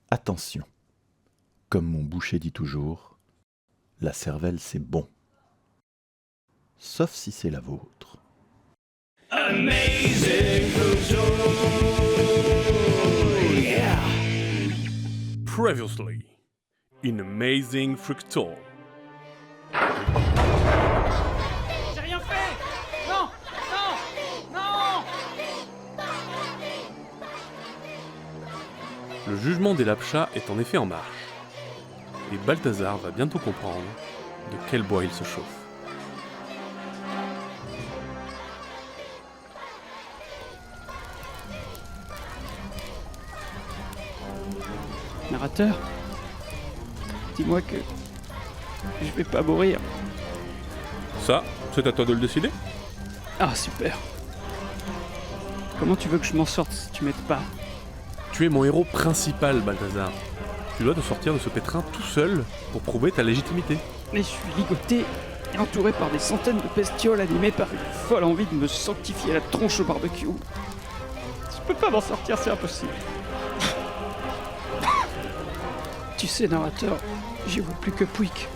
Attention, comme mon boucher dit toujours, la cervelle c'est bon. Sauf si c'est la vôtre. Amazing Fruit yeah. Previously, in Amazing Fructol. J'ai rien fait! Non! Non! Non! Le jugement des Lapchas est en effet en marche. Et Balthazar va bientôt comprendre de quel bois il se chauffe. Narrateur, dis-moi que je vais pas mourir. Ça, c'est à toi de le décider. Ah super. Comment tu veux que je m'en sorte si tu m'aides pas? Tu es mon héros principal, Balthazar. Tu dois te sortir de ce pétrin tout seul pour prouver ta légitimité. Mais je suis ligoté et entouré par des centaines de bestioles animées par une folle envie de me sanctifier la tronche au barbecue. Je peux pas m'en sortir, c'est impossible. Tu sais, narrateur, j'y vois plus que Pouic.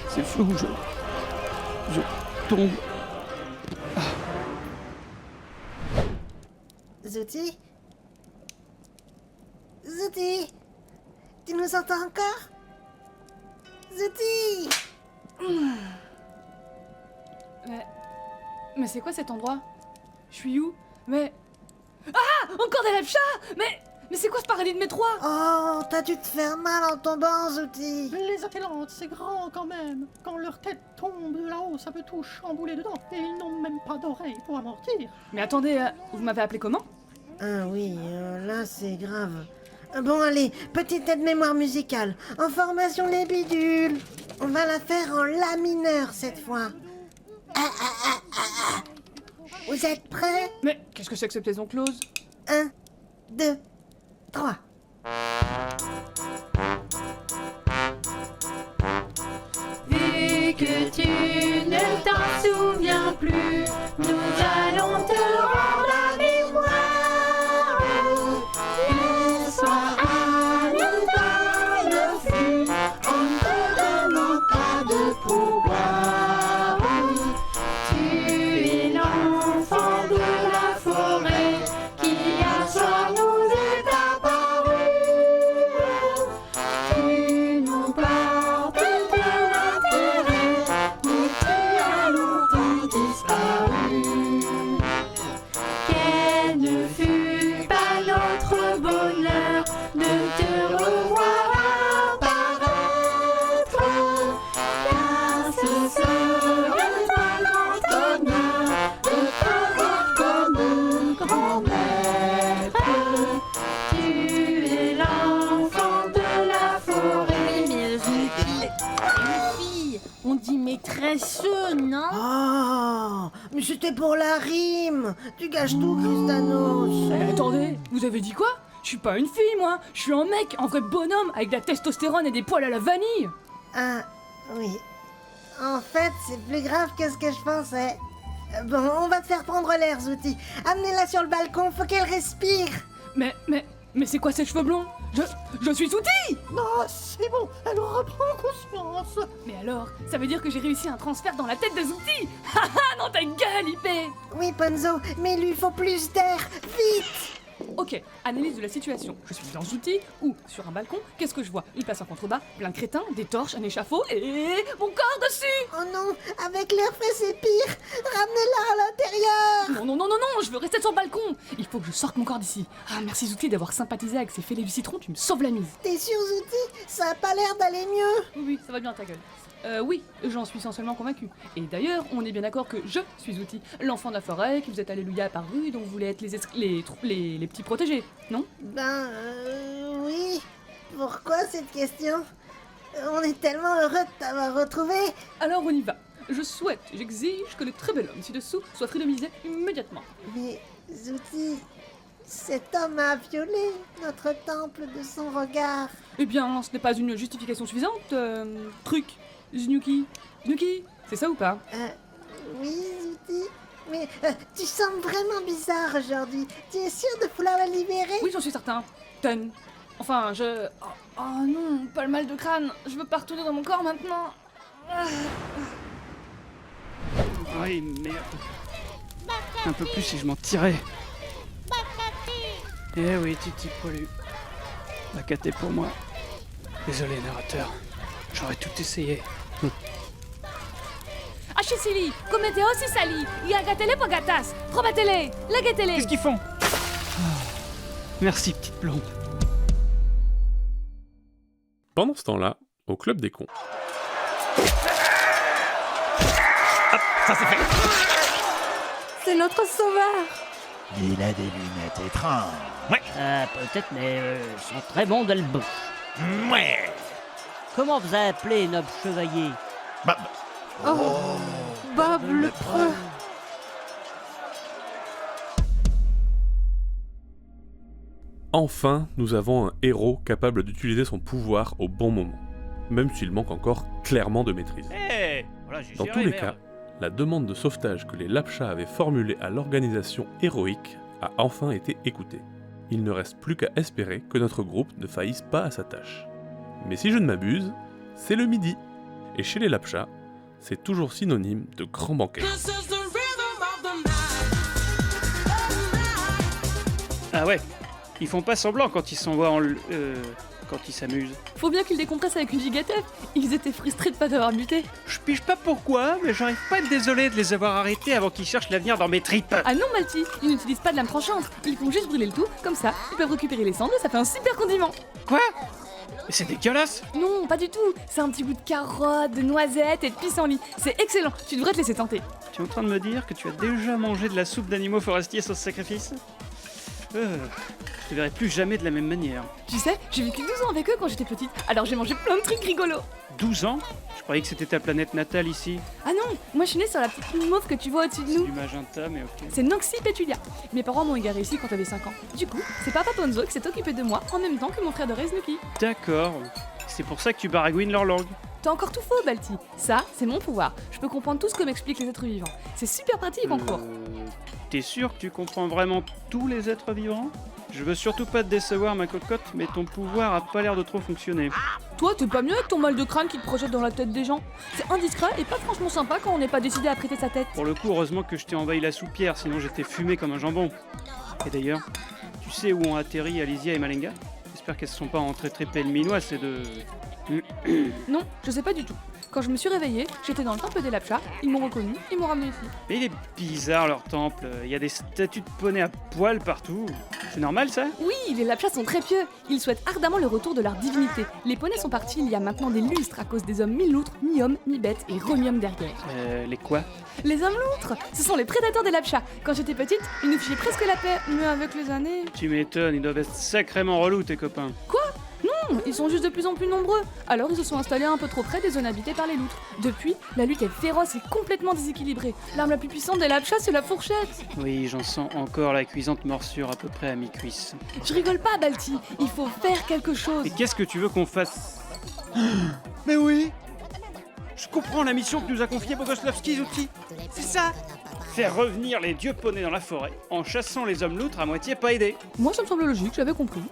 C'est flou, je tombe. Zouti? Zouti? Tu nous entends encore? Zouti! Mais c'est quoi cet endroit? Je suis où? Mais... Ah! Encore des Lapchas! Mais c'est quoi ce paradis de métro? Oh, t'as dû te faire mal en tombant, Zouti! Les Atlantes, c'est grand quand même. Quand leur tête tombe de là-haut, ça peut tout chambouler dedans. Et ils n'ont même pas d'oreilles pour amortir. Mais attendez, vous m'avez appelé comment? Ah oui, là c'est grave. Bon allez, petite aide-mémoire musicale. En formation les bidules. On va la faire en la mineur cette fois. Vous êtes prêts? Mais qu'est-ce que c'est que cette maison close? 1, 2, 3. Vu que tu ne t'en souviens plus, nous allons te rendre la mémoire. Le soir à nous dans le flux, on ne te demande pas de pouvoir. Tu es l'enfant de la forêt qui un soir nous est apparu. Tu nous portes de l'intérêt, mais tu as longtemps disparu. Quel ne fut pas notre bonheur de te revoir apparaître, car ce serait un grand honneur de t'avoir comme grand maître. Tu es l'enfant de la forêt. Mais une fille, on dit maîtresse, non? Oh, mais c'était pour la rime. Tu gâches tout, Christanos. Attendez, vous avez dit quoi? Je suis pas une fille, moi! Je suis un mec, un vrai bonhomme, avec de la testostérone et des poils à la vanille! Ah, oui. En fait, c'est plus grave que ce que je pensais. Bon, on va te faire prendre l'air, Zouti. Amenez-la sur le balcon, faut qu'elle respire. Mais c'est quoi ces cheveux blonds? Je suis Zouti! Non, c'est bon, elle reprend conscience. Mais alors, ça veut dire que j'ai réussi un transfert dans la tête de Zouti? Haha, dans ta gueule, IP! Oui, Ponzo, mais lui, il faut plus d'air. Vite! Ok, analyse de la situation. Je suis dans Zouti, ou sur un balcon, qu'est-ce que je vois? Il passe en contrebas, plein de crétins, des torches, un échafaud, et mon corps dessus! Oh non, avec l'air fait, c'est pire. Ramenez-la à l'intérieur. Non, je veux rester sur le balcon! Il faut que je sorte mon corps d'ici. Ah, merci Zouti d'avoir sympathisé avec ces fêlés du citron, tu me sauves la mise. T'es sûr, Zouti? Ça a pas l'air d'aller mieux. Oui, ça va bien ta gueule. Oui, j'en suis essentiellement convaincu. Et d'ailleurs, on est bien d'accord que je suis Zouti, l'enfant de la forêt, que vous êtes Alléluia apparu, dont vous voulez être les petits protégés, non? Oui. Pourquoi cette question? On est tellement heureux de t'avoir retrouvé. Alors on y va. J'exige que le très bel homme ci-dessous soit fridomisé immédiatement. Mais, Zouti, cet homme a violé notre temple de son regard. Eh bien, ce n'est pas une justification suffisante, truc. Znuki, c'est ça ou pas? Oui, Zouti. Mais tu sembles vraiment bizarre aujourd'hui. Tu es sûr de vouloir la libérer? Oui, j'en suis certain. Ten. Enfin, je... Oh non, pas le mal de crâne. Je veux pas retourner dans mon corps maintenant. Oui, merde. Un peu plus et je m'en tirais. Eh oui, Titi Poilu. Bacaté pour moi. Désolé, narrateur. J'aurais tout essayé. Ascesili, commettez aussi sali. Iagatele pagatas. Probatele. Lagatele. Qu'est-ce qu'ils font? Merci, petite blonde. Pendant ce temps-là, au club des cons. C'est notre sauveur. Il a des lunettes étranges. Peut-être, mais ils sont très bons de le bouche. Ouais. Comment vous appelez, noble chevalier? Bob le preux. Enfin, nous avons un héros capable d'utiliser son pouvoir au bon moment, même s'il manque encore clairement de maîtrise. Dans tous les cas, la demande de sauvetage que les Lapchas avaient formulée à l'organisation héroïque a enfin été écoutée. Il ne reste plus qu'à espérer que notre groupe ne faillisse pas à sa tâche. Mais si je ne m'abuse, c'est le midi. Et chez les Lapchas, c'est toujours synonyme de grand banquet. Ah ouais, ils font pas semblant quand ils s'envoient quand ils s'amusent. Faut bien qu'ils décompressent avec une gigatef. Ils étaient frustrés de pas t'avoir buté. Je pige pas pourquoi, mais j'arrive pas à être désolé de les avoir arrêtés avant qu'ils cherchent l'avenir dans mes tripes. Ah non, Malty, ils n'utilisent pas de lame tranchante. Ils font juste brûler le tout, comme ça, ils peuvent récupérer les cendres et ça fait un super condiment. Quoi? Mais c'est dégueulasse. Non, pas du tout. C'est un petit goût de carottes, de noisettes et de pissenlit. C'est excellent. Tu devrais te laisser tenter. Tu es en train de me dire que tu as déjà mangé de la soupe d'animaux forestiers sans sacrifice? Je te verrai plus jamais de la même manière. Tu sais, j'ai vécu 12 ans avec eux quand j'étais petite, alors j'ai mangé plein de trucs rigolos. 12 ans? Je croyais que c'était ta planète natale ici. Ah non, moi je suis née sur la petite lune mauve que tu vois au-dessus de C'est nous. du magenta, mais ok. C'est Noxy Petulia. Mes parents m'ont égaré ici quand t'avais 5 ans. Du coup, c'est Papa Ponzo qui s'est occupé de moi en même temps que mon frère de Reznuki. D'accord. C'est pour ça que tu baragouines leur langue. T'as encore tout faux, Balti. Ça, c'est mon pouvoir. Je peux comprendre tout ce que m'expliquent les êtres vivants. C'est super pratique en cours. T'es sûr que tu comprends vraiment tous les êtres vivants? Je veux surtout pas te décevoir, ma cocotte, mais ton pouvoir a pas l'air de trop fonctionner. Toi, t'es pas mieux avec ton mal de crâne qui te projette dans la tête des gens. C'est indiscret et pas franchement sympa quand on n'est pas décidé à prêter sa tête. Pour le coup, heureusement que je t'ai envahi la soupière, sinon j'étais fumé comme un jambon. Et d'ailleurs, tu sais où ont atterri Alizia et Malenga? J'espère qu'elles se sont pas en très pelminois, c'est de... Non, je sais pas du tout. Quand je me suis réveillée, j'étais dans le temple des Lapchas, ils m'ont reconnu, ils m'ont ramené ici. Mais il est bizarre leur temple, il y a des statues de poneys à poil partout. C'est normal ça? Oui, les Lapchas sont très pieux. Ils souhaitent ardemment le retour de leur divinité. Les poneys sont partis il y a maintenant des lustres à cause des hommes mi-loutres, mi-hommes, mi-bêtes et remi-hommes derrière. Les quoi? Les hommes loutres, ce sont les prédateurs des Lapchas. Quand j'étais petite, ils nous fichaient presque la paix, mais avec les années... Tu m'étonnes, ils doivent être sacrément relous tes copains. Quoi? Non, ils sont juste de plus en plus nombreux. Alors ils se sont installés un peu trop près des zones habitées par les loutres. Depuis, la lutte est féroce et complètement déséquilibrée. L'arme la plus puissante des Lapchas, c'est la fourchette. Oui, j'en sens encore la cuisante morsure à peu près à mi-cuisse. Je rigole pas, Balti. Il faut faire quelque chose. Mais qu'est-ce que tu veux qu'on fasse? Mais oui! Je comprends la mission que nous a confiée Bogoslavski Zouti. C'est ça! Faire revenir les dieux poneys dans la forêt en chassant les hommes loutres à moitié pas aidés. Moi, ça me semble logique, j'avais compris.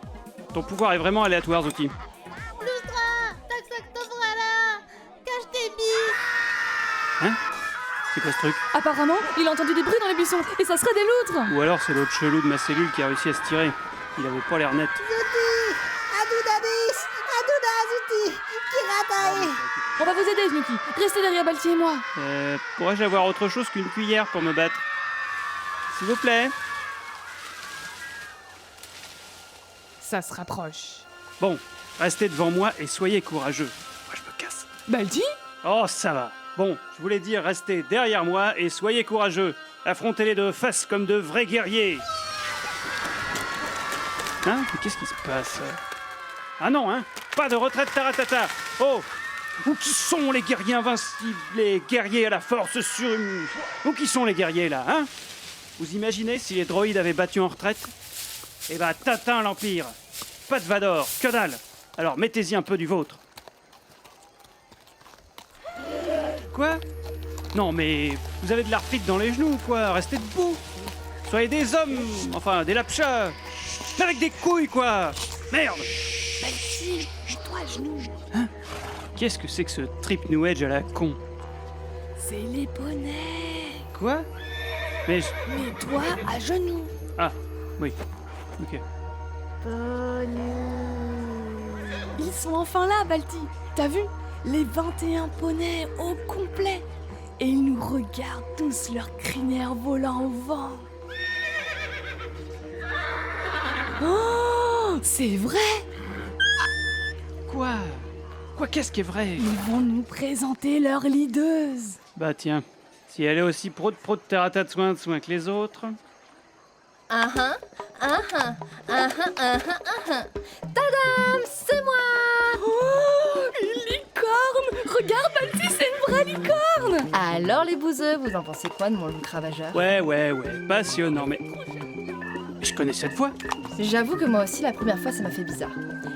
Ton pouvoir est vraiment aléatoire, Zouti. Lustra, Taxactovrala, cache tes billes. Hein? C'est quoi ce truc? Apparemment, il a entendu des bruits dans les buissons, et ça serait des loutres. Ou alors c'est l'autre chelou de ma cellule qui a réussi à se tirer. Il avait pas l'air net. Zouti, Adoudadis, Adouda Zouti, Kiratae. On va vous aider, Snuki. Restez derrière Balti et moi. Pourrais-je avoir autre chose qu'une cuillère pour me battre? S'il vous plaît. Ça se rapproche. Bon, restez devant moi et soyez courageux. Moi je me casse. Balti? Oh, ça va. Bon, je voulais dire restez derrière moi et soyez courageux. Affrontez-les de face comme de vrais guerriers. Hein? Mais qu'est-ce qui se passe? Ah non, hein? Pas de retraite taratata. Oh! Où qui sont les guerriers invincibles, les guerriers à la force surhumaine? Où qui sont les guerriers là, hein? Vous imaginez si les droïdes avaient battu en retraite? Eh ben, Tintin l'Empire. Pas de Vador, que dalle. Alors mettez-y un peu du vôtre. Quoi? Non mais, vous avez de l'arthrite dans les genoux ou quoi? Restez debout. Soyez des hommes, enfin des Lapchas. Avec des couilles quoi. Merde. Balti, mets-toi à genoux. Qu'est-ce que c'est que ce trip New Age à la con? C'est les poneys. Quoi? Mais Mets-toi à genoux. Ah, oui. Ok. Ils sont enfin là, Balti. T'as vu? Les 21 poneys au complet. Et ils nous regardent tous, leurs crinières volant au vent. Oh, c'est vrai! Quoi? Qu'est-ce qui est vrai? Ils vont nous présenter leur leaduse. Bah tiens, si elle est aussi pro de terrata de soin que les autres... Tadam, c'est moi. Oh, une licorne! Regarde, Balti, c'est une vraie licorne! Alors les bouseux, vous en pensez quoi de mon look ravageur? Ouais, passionnant, mais... Je connais cette voix. J'avoue que moi aussi, la première fois, ça m'a fait bizarre.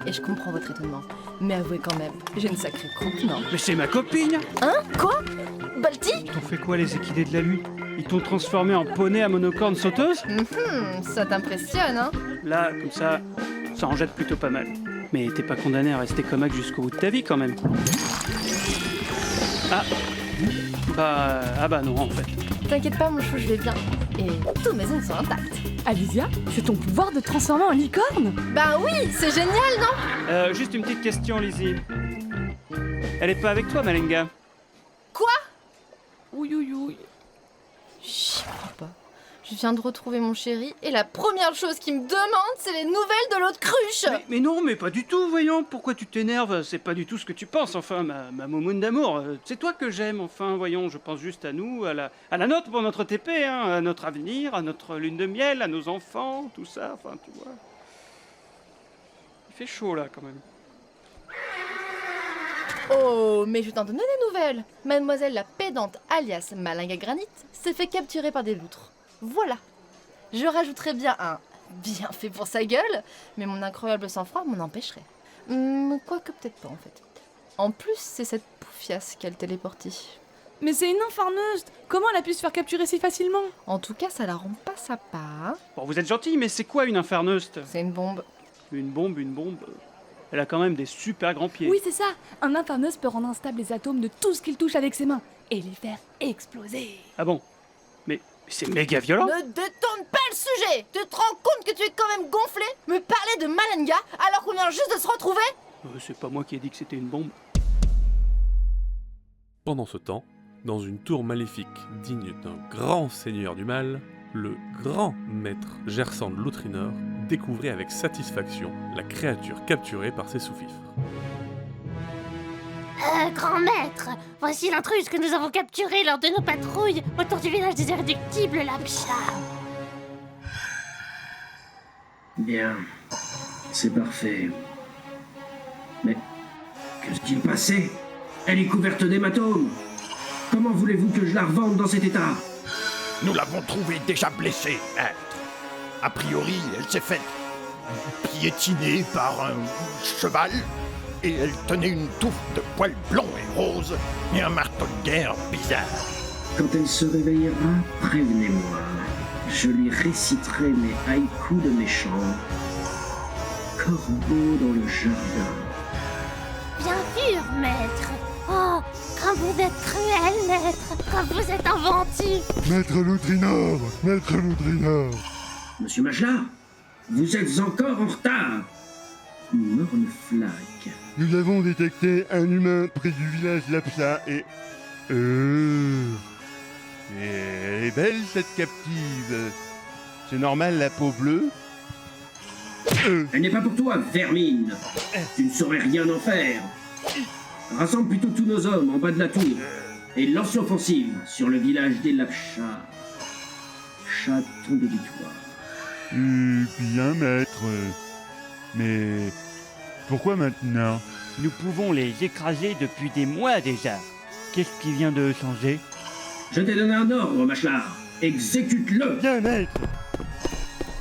Et je comprends votre étonnement. Mais avouez quand même, j'ai une sacrée croupe, non? Mais c'est ma copine! Hein? Quoi? Balti? Ils t'ont fait quoi, les équidés de la nuit? Ils t'ont transformé en poney à monocorne sauteuse? Ça t'impressionne, hein? Là, comme ça en jette plutôt pas mal. Mais t'es pas condamné à rester comaque jusqu'au bout de ta vie, quand même. Ah bah non, en fait. T'inquiète pas, mon chou, je vais bien. Et tous mes ongles sont intacts. Alicia, c'est ton pouvoir de transformer en licorne? Bah oui, c'est génial, non? Juste une petite question, Lizzie. Elle est pas avec toi, Malenga? Quoi? Oui. J'y crois pas. Je viens de retrouver mon chéri et la première chose qu'il me demande, c'est les nouvelles de l'autre cruche. Mais non, mais pas du tout, voyons. Pourquoi tu t'énerves? C'est pas du tout ce que tu penses, enfin, ma moumoune d'amour. C'est toi que j'aime, enfin, voyons. Je pense juste à nous, à la nôtre pour notre TP, hein, à notre avenir, à notre lune de miel, à nos enfants, tout ça, enfin, tu vois. Il fait chaud, là, quand même. Oh, mais je vais t'en donner des nouvelles. Mademoiselle la pédante alias Malinga Granit s'est fait capturer par des loutres. Voilà. Je rajouterais bien un bien fait pour sa gueule, mais mon incroyable sang-froid m'en empêcherait. Quoique peut-être pas en fait. En plus, c'est cette poufiasse qu'elle téléportit. Mais c'est une infarneuse! Comment elle a pu se faire capturer si facilement? En tout cas, ça la rend pas sympa. Bon, vous êtes gentil, mais c'est quoi une inferneuse? C'est une bombe. Une bombe. Elle a quand même des super grands pieds. Oui, c'est ça! Un infarneuse peut rendre instables les atomes de tout ce qu'il touche avec ses mains et les faire exploser. Ah bon? Mais c'est méga violent! Ne détourne pas le sujet! Tu te rends compte que tu es quand même gonflé? Me parler de Malenga alors qu'on vient juste de se retrouver? C'est pas moi qui ai dit que c'était une bombe. Pendant ce temps, dans une tour maléfique digne d'un grand seigneur du mal, le grand maître Gersan de Loutrinor découvrait avec satisfaction la créature capturée par ses sous-fifres. Grand maître, voici l'intruse que nous avons capturée lors de nos patrouilles autour du village des irréductibles Lapcha. Bien, c'est parfait. Mais que s'est-il passé? Elle est couverte d'hématomes. Comment voulez-vous que je la revende dans cet état? Nous l'avons trouvée déjà blessée, maître. A priori, elle s'est faite piétiner par un cheval et elle tenait une touffe de poils blonds et roses et un marteau de guerre bizarre. Quand elle se réveillera, prévenez-moi. Je lui réciterai mes haïkus de mes chants. Corbeau dans le jardin. Bien sûr, maître. Oh, quand vous êtes cruel, maître. Quand vous êtes inventif. Maître Loutrinor! Maître Loutrinor! Monsieur Majla, vous êtes encore en retard. Morne flaque. Nous avons détecté un humain près du village Lapcha et... elle est belle cette captive. C'est normal la peau bleue? Elle n'est pas pour toi, vermine. Tu ne saurais rien en faire. Rassemble plutôt tous nos hommes en bas de la tour et lance l'offensive sur le village des Lapcha. Chat tombé du toit. Bien, maître. Mais pourquoi maintenant? Nous pouvons les écraser depuis des mois déjà. Qu'est-ce qui vient de changer? Je t'ai donné un ordre, Machelard. Exécute-le. Bien, maître.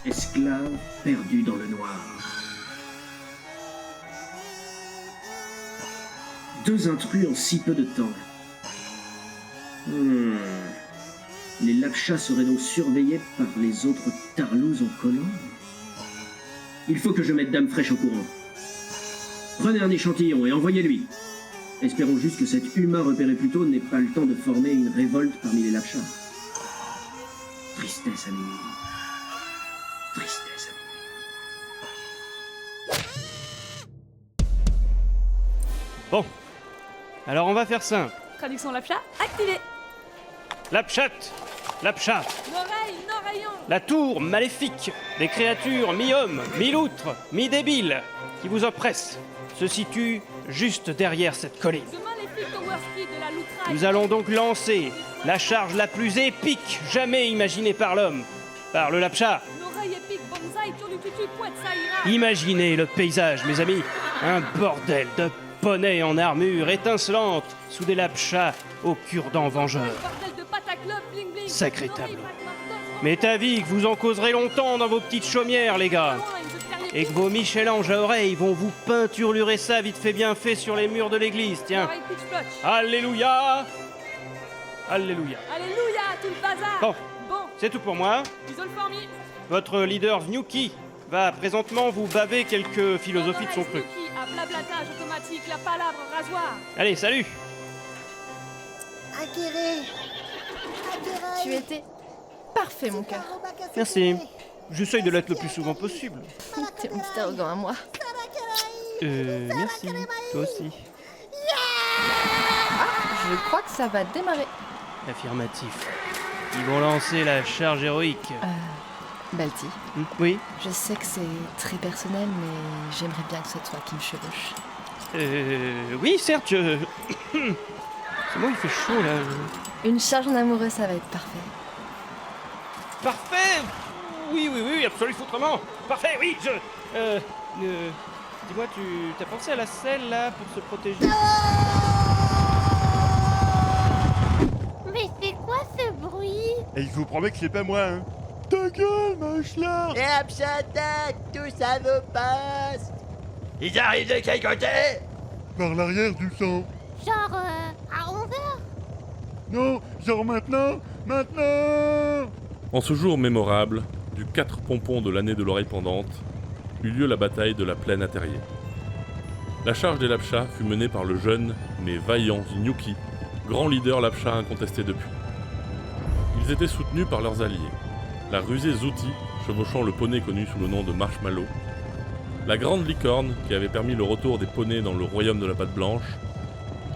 Esclave perdu dans le noir. 2 intrus en si peu de temps. Les Lapchas seraient donc surveillés par les autres tarlouse en collant. Il faut que je mette Dame Fraîche au courant. Prenez un échantillon et envoyez-lui. Espérons juste que cet humain repéré plus tôt n'ait pas le temps de former une révolte parmi les Lapchas. Tristesse à minuit. Tristesse à minuit. Bon. Alors on va faire simple. Traduction Lapcha activée. Lapchat, Lapcha, L'oreille, l'oreillon. la tour maléfique des créatures mi-hommes, mi-loutres, mi-débiles qui vous oppressent se situe juste derrière cette colline. Ce maléfique Towerski de la loutraille. Nous allons donc lancer la charge la plus épique jamais imaginée par l'homme, par le Lapcha. L'oreille épique bonsaï sur du tutu poète ça ira. Imaginez le paysage, mes amis. Un bordel de poneys en armure étincelante sous des Lapchas au cure-dents vengeurs. Bordel de pataclope, bling bling. Sacré tableau. Mais t'as vu que vous en causerez longtemps dans vos petites chaumières, les gars. Et que vos Michel-Ange à oreilles vont vous peinturlurer ça vite fait bien fait sur les murs de l'église, tiens. Alléluia. Alléluia. Alléluia, tout le bazar. Bon, Bon, c'est tout pour moi. Isolformi. Votre leader Vnuki va présentement vous baver quelques philosophies de son cru. Qui a blablatage automatique, la palabre rasoir. Allez, salut. Akiré. Tu étais parfait, mon cœur. Merci. J'essaye de l'être le plus souvent possible. T'es mon petit arrogant à moi. Merci. Toi aussi. Je crois que ça va démarrer. Affirmatif. Ils vont lancer la charge héroïque. Balti, Oui. je sais que c'est très personnel, mais j'aimerais bien que ce soit toi qui me chevauche. Oui, certes, c'est moi, il fait chaud, là. Une charge en amoureux, ça va être parfait. Parfait. Oui, absolument autrement. Parfait, oui, dis-moi, tu t'as pensé à la selle, là, pour se protéger? Mais c'est quoi ce bruit? Et je vous promets que c'est pas moi, hein. Ta gueule, Machelard! Et Abshatak, tout ça nous passe. Ils arrivent de quel côté? Par l'arrière du sang. Genre à 11h? Non, genre maintenant. En ce jour mémorable, du 4 pompons de l'année de l'oreille pendante, eut lieu la bataille de la plaine à Terrier. La charge des Lapchas fut menée par le jeune mais vaillant Vnuki, grand leader Lapcha incontesté depuis. Ils étaient soutenus par leurs alliés, la rusée Zouti, chevauchant le poney connu sous le nom de Marshmallow, la grande licorne qui avait permis le retour des poneys dans le royaume de la pâte blanche,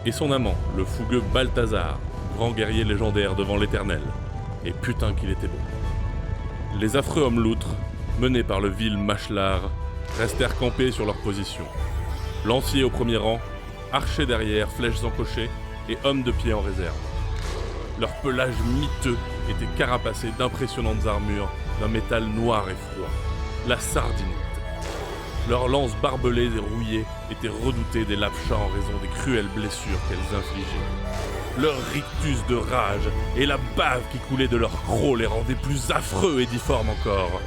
et son amant, le fougueux Balthazar, grand guerrier légendaire devant l'éternel. Et putain qu'il était beau. Les affreux hommes loutres, menés par le vil Machelard, restèrent campés sur leur position. Lanciers au premier rang, archers derrière, flèches encochées et hommes de pied en réserve. Leur pelage miteux était carapacé d'impressionnantes armures d'un métal noir et froid, la sardinite. Leurs lances barbelées et rouillées étaient redoutées des Lapchas en raison des cruelles blessures qu'elles infligeaient. Leur rictus de rage et la bave qui coulait de leurs crocs les rendaient plus affreux et difformes encore.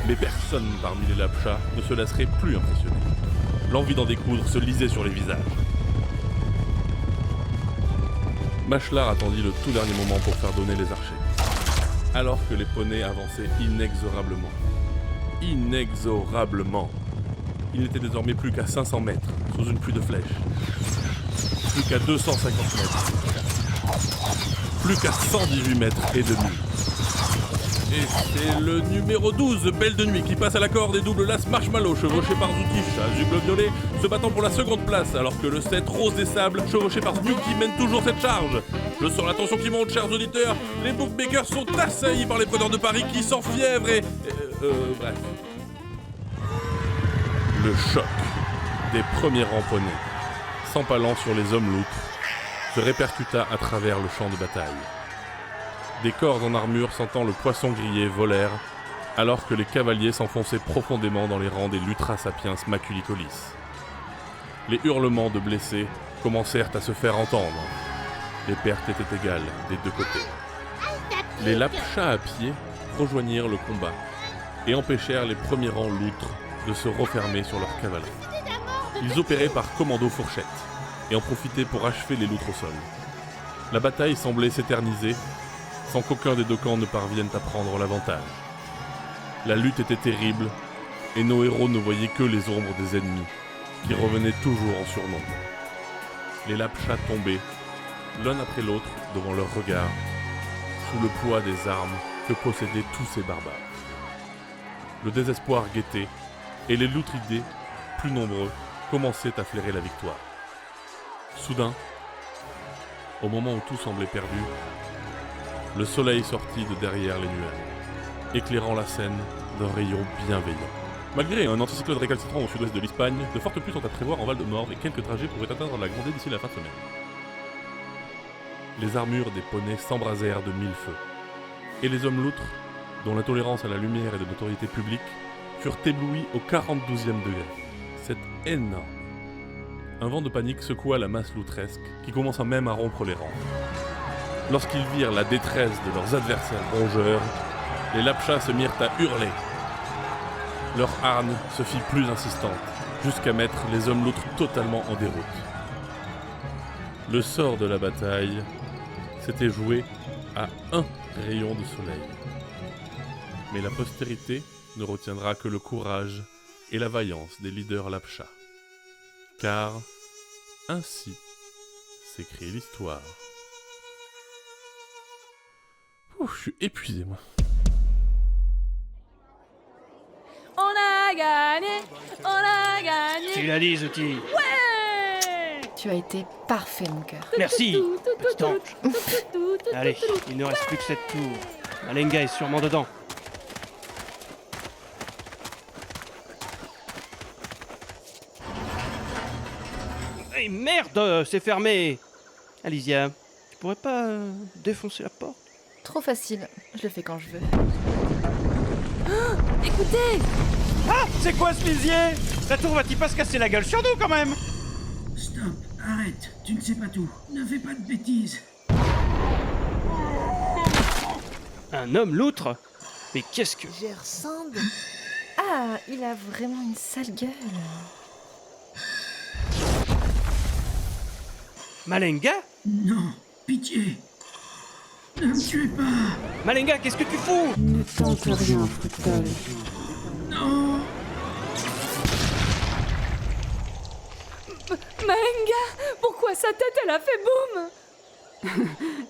Mais personne parmi les Lapchas ne se laisserait plus impressionner. L'envie d'en découdre se lisait sur les visages. Machelard attendit le tout dernier moment pour faire donner les archers. Alors que les poneys avançaient inexorablement. Inexorablement. Il n'était désormais plus qu'à 500 mètres, sous une pluie de flèches. Plus qu'à 250 mètres. Plus qu'à 118 mètres et demi. Et c'est le numéro 12, Belle de Nuit, qui passe à la corde et double l'as Marshmallow, chevauché par Zoutiche, à Zugle Violet, se battant pour la seconde place, alors que le 7, Rose des Sables, chevauché par Vnuki, mène toujours cette charge. Je sens la tension qui monte, chers auditeurs. Les bookmakers sont assaillis par les preneurs de paris qui s'enfièvrent et... bref. Le choc des premiers rangs poneys, s'empalant sur les hommes loutres, se répercuta à travers le champ de bataille. Des corps en armure sentant le poisson grillé volèrent, alors que les cavaliers s'enfonçaient profondément dans les rangs des Lutra Sapiens Maculicolis. Les hurlements de blessés commencèrent à se faire entendre. Les pertes étaient égales des deux côtés. Les Lapchas à pied rejoignirent le combat et empêchèrent les premiers rangs loutres de se refermer sur leur cavalerie. Ils opéraient par commando fourchette et en profitaient pour achever les loutres au sol. La bataille semblait s'éterniser sans qu'aucun des deux camps ne parvienne à prendre l'avantage. La lutte était terrible et nos héros ne voyaient que les ombres des ennemis, qui revenaient toujours en surnombre. Les Lapchas tombaient, l'un après l'autre, devant leur regard, sous le poids des armes que possédaient tous ces barbares. Le désespoir guettait, et les Loutridés, plus nombreux, commençaient à flairer la victoire. Soudain, au moment où tout semblait perdu, le soleil sortit de derrière les nuages, éclairant la scène d'un rayon bienveillant. Malgré un anticyclone récalcitrant au sud-ouest de l'Espagne, de fortes pluies sont à prévoir en Val-de-Morve et quelques trajets pourraient atteindre la Grandée d'ici la fin de semaine. Les armures des poneys s'embrasèrent de mille feux, et les hommes loutres, dont l'intolérance à la lumière et de notoriété publique, furent éblouis au 42e degré. C'est énorme. Un vent de panique secoua la masse loutresque, qui commença même à rompre les rangs. Lorsqu'ils virent la détresse de leurs adversaires rongeurs, les Lapchas se mirent à hurler. Leur hargne se fit plus insistante, jusqu'à mettre les hommes loutres totalement en déroute. Le sort de la bataille s'était joué à un rayon de soleil. Mais la postérité ne retiendra que le courage et la vaillance des leaders Lapchas. Car ainsi s'écrit l'histoire. Ouf, je suis épuisé, moi. On a gagné! On a gagné! Tu l'as dit, Zouti. Ouais! Tu as été parfait, mon cœur. Merci, petit ange. Allez, il ne reste plus que cette tour. Malenga est sûrement dedans. Hey, merde, c'est fermé. Alicia, tu pourrais pas défoncer la porte? Trop facile, je le fais quand je veux. Oh, écoutez! Ah, c'est quoi ce lisier? La tour va-t-il pas se casser la gueule sur nous quand même? Stop, arrête, tu ne sais pas tout. Ne fais pas de bêtises. Un homme loutre? Mais qu'est-ce que... J'y ressemble. Ah, il a vraiment une sale gueule. Malenga? Non, pitié. Ne me tuez pas. Malenga, qu'est-ce que tu fous? Ne tente rien, Fructole. Non. Malenga, pourquoi sa tête elle a fait boum?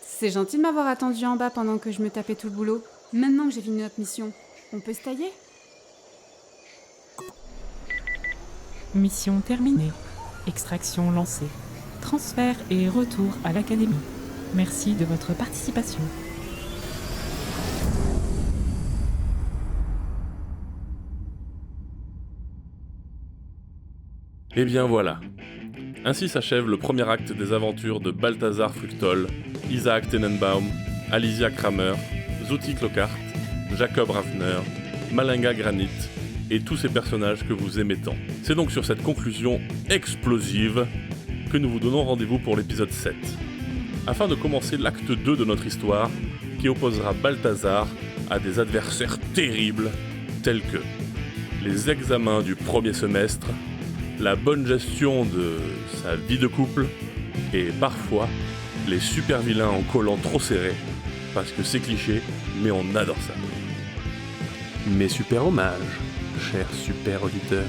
C'est gentil de m'avoir attendu en bas pendant que je me tapais tout le boulot. Maintenant que j'ai fini notre mission, on peut se tailler? Mission terminée. Extraction lancée. Transfert et retour à l'académie. Merci de votre participation. Et bien voilà. Ainsi s'achève le premier acte des aventures de Balthazar Fructole, Isaac Tenenbaum, Alicia Kramer, Zouti Clockhart, Jacob Raffner, Malenga Granit et tous ces personnages que vous aimez tant. C'est donc sur cette conclusion explosive que nous vous donnons rendez-vous pour l'épisode 7, afin de commencer l'acte 2 de notre histoire, qui opposera Balthazar à des adversaires terribles, tels que les examens du premier semestre, la bonne gestion de sa vie de couple, et parfois les super vilains en collants trop serrés, parce que c'est cliché, mais on adore ça. Mes super hommages, chers super auditeurs.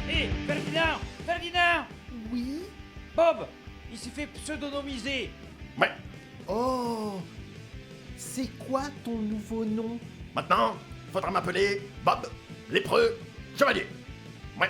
Hé, Ferdinand! Ferdinand! Oui? Bob! Il s'est fait pseudonymiser! Ouais. Oh! C'est quoi ton nouveau nom? Maintenant, faudra m'appeler Bob, lépreux, chevalier. Ouais.